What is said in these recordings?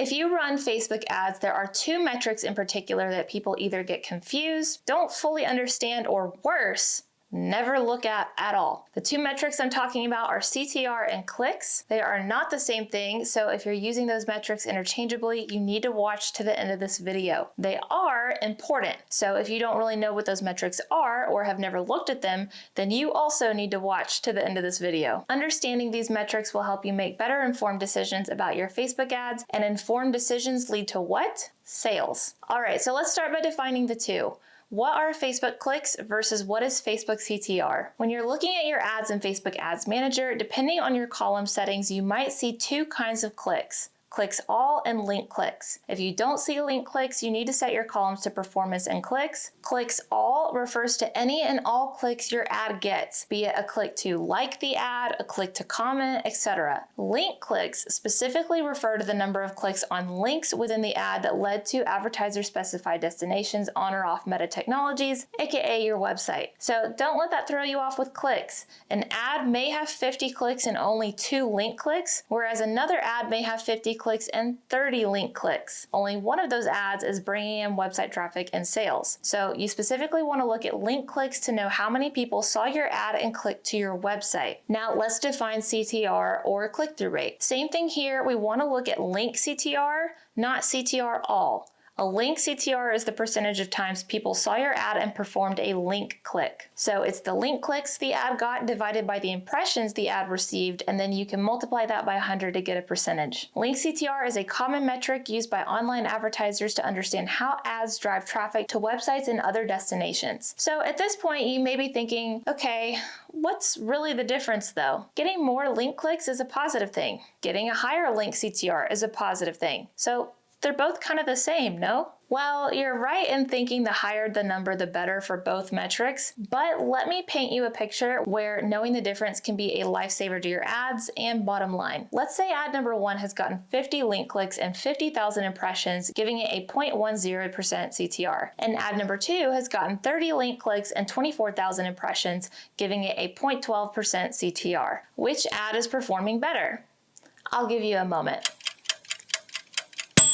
If you run Facebook ads, there are two metrics in particular that people either get confused, don't fully understand, or worse, never look at all. The two metrics I'm talking about are CTR and clicks. They are not the same thing, so if you're using those metrics interchangeably, you need to watch to the end of this video. They are important, so if you don't really know what those metrics are or have never looked at them, then you also need to watch to the end of this video. Understanding these metrics will help you make better informed decisions about your Facebook ads, and informed decisions lead to what? Sales. All right, so let's start by defining the two. What are Facebook clicks versus what is Facebook CTR? When you're looking at your ads in Facebook Ads Manager, depending on your column settings, you might see two kinds of clicks. Clicks all and link clicks. If you don't see link clicks, you need to set your columns to performance and clicks. Clicks all refers to any and all clicks your ad gets, be it a click to like the ad, a click to comment, etc. Link clicks specifically refer to the number of clicks on links within the ad that led to advertiser specified destinations on or off Meta Technologies, aka your website. So don't let that throw you off with clicks. An ad may have 50 clicks and only 2 link clicks, whereas another ad may have 50 clicks and 30 link clicks. Only one of those ads is bringing in website traffic and sales. So you specifically want to look at link clicks to know how many people saw your ad and clicked to your website. Now let's define CTR, or click-through rate. Same thing here, we want to look at link CTR, not CTR all. A link CTR is the percentage of times people saw your ad and performed a link click. So it's the link clicks the ad got divided by the impressions the ad received, and then you can multiply that by 100 to get a percentage. Link CTR is a common metric used by online advertisers to understand how ads drive traffic to websites and other destinations. So at this point, you may be thinking, okay, what's really the difference though? Getting more link clicks is a positive thing. Getting a higher link CTR is a positive thing. So they're both kind of the same, no? Well, you're right in thinking the higher the number, the better for both metrics, but let me paint you a picture where knowing the difference can be a lifesaver to your ads and bottom line. Let's say ad number 1 has gotten 50 link clicks and 50,000 impressions, giving it a 0.10% CTR, and ad number 2 has gotten 30 link clicks and 24,000 impressions, giving it a 0.12% CTR. Which ad is performing better? I'll give you a moment.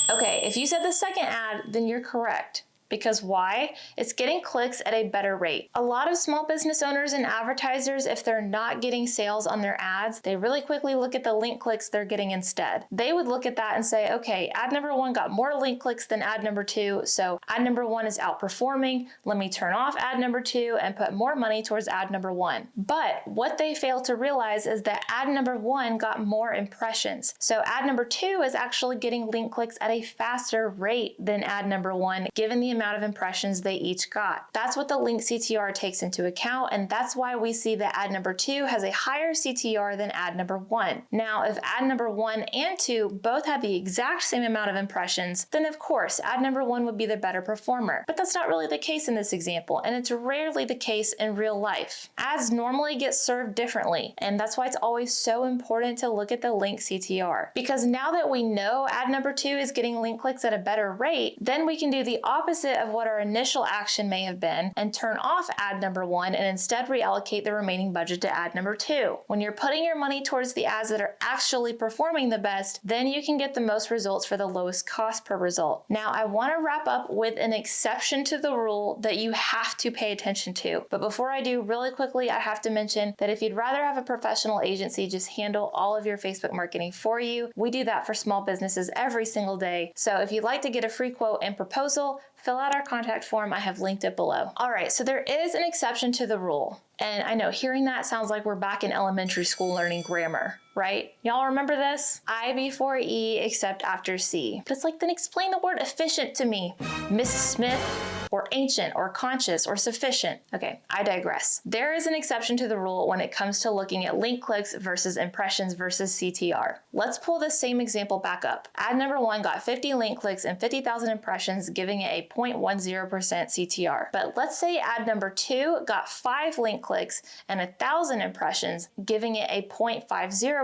Okay, if you said the second ad, then you're correct. Because why? It's getting clicks at a better rate. A lot of small business owners and advertisers, if they're not getting sales on their ads, they really quickly look at the link clicks they're getting instead. They would look at that and say, okay, ad number 1 got more link clicks than ad number 2, so ad number 1 is outperforming. Let me turn off ad number 2 and put more money towards ad number 1. But what they fail to realize is that ad number 1 got more impressions. So ad number 2 is actually getting link clicks at a faster rate than ad number 1, given the amount of impressions they each got. That's what the link CTR takes into account, and that's why we see that ad number 2 has a higher CTR than ad number 1. Now, if ad number 1 and 2 both have the exact same amount of impressions, then of course ad number 1 would be the better performer. But that's not really the case in this example, and it's rarely the case in real life. Ads normally get served differently, and that's why it's always so important to look at the link CTR. Because now that we know ad number 2 is getting link clicks at a better rate, then we can do the opposite of what our initial action may have been and turn off ad number 1 and instead reallocate the remaining budget to ad number 2. When you're putting your money towards the ads that are actually performing the best, then you can get the most results for the lowest cost per result. Now, I want to wrap up with an exception to the rule that you have to pay attention to. But before I do, really quickly, I have to mention that if you'd rather have a professional agency just handle all of your Facebook marketing for you, we do that for small businesses every single day. So if you'd like to get a free quote and proposal, fill out our contact form. I have linked it below. All right, so there is an exception to the rule. And I know hearing that sounds like we're back in elementary school learning grammar, right? Y'all remember this? I before E except after C. But it's like, then explain the word efficient to me. Mrs. Smith, or ancient, or conscious, or sufficient. Okay, I digress. There is an exception to the rule when it comes to looking at link clicks versus impressions versus CTR. Let's pull this same example back up. Ad number 1 got 50 link clicks and 50,000 impressions, giving it a 0.10% CTR. But let's say ad number 2 got 5 link clicks and 1,000 impressions, giving it a 0.50%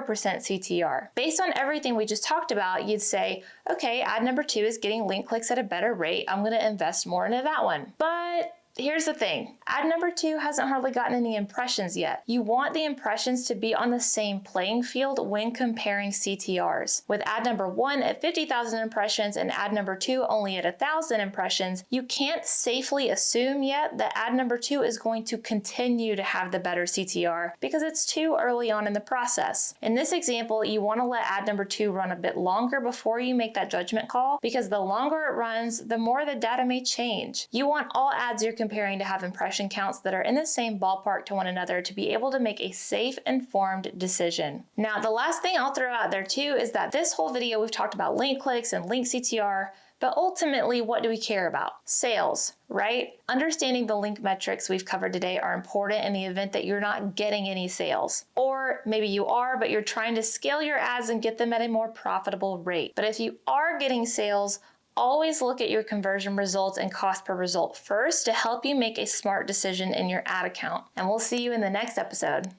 CTR. Based on everything we just talked about, you'd say, okay, ad number 2 is getting link clicks at a better rate. I'm going to invest more into that one. But Here's the thing, ad number 2 hasn't hardly gotten any impressions yet. You want the impressions to be on the same playing field when comparing CTRs. With ad number 1 at 50,000 impressions and ad number 2 only at 1,000 impressions, you can't safely assume yet that ad number 2 is going to continue to have the better CTR because it's too early on in the process. In this example, you want to let ad number 2 run a bit longer before you make that judgment call, because the longer it runs, the more the data may change. You want all ads you're comparing to have impression counts that are in the same ballpark to one another to be able to make a safe, informed decision. Now, the last thing I'll throw out there too is that this whole video we've talked about link clicks and link CTR, but ultimately, what do we care about? Sales, right? Understanding the link metrics we've covered today are important in the event that you're not getting any sales. Or maybe you are, but you're trying to scale your ads and get them at a more profitable rate. But if you are getting sales, always look at your conversion results and cost per result first to help you make a smart decision in your ad account. And we'll see you in the next episode.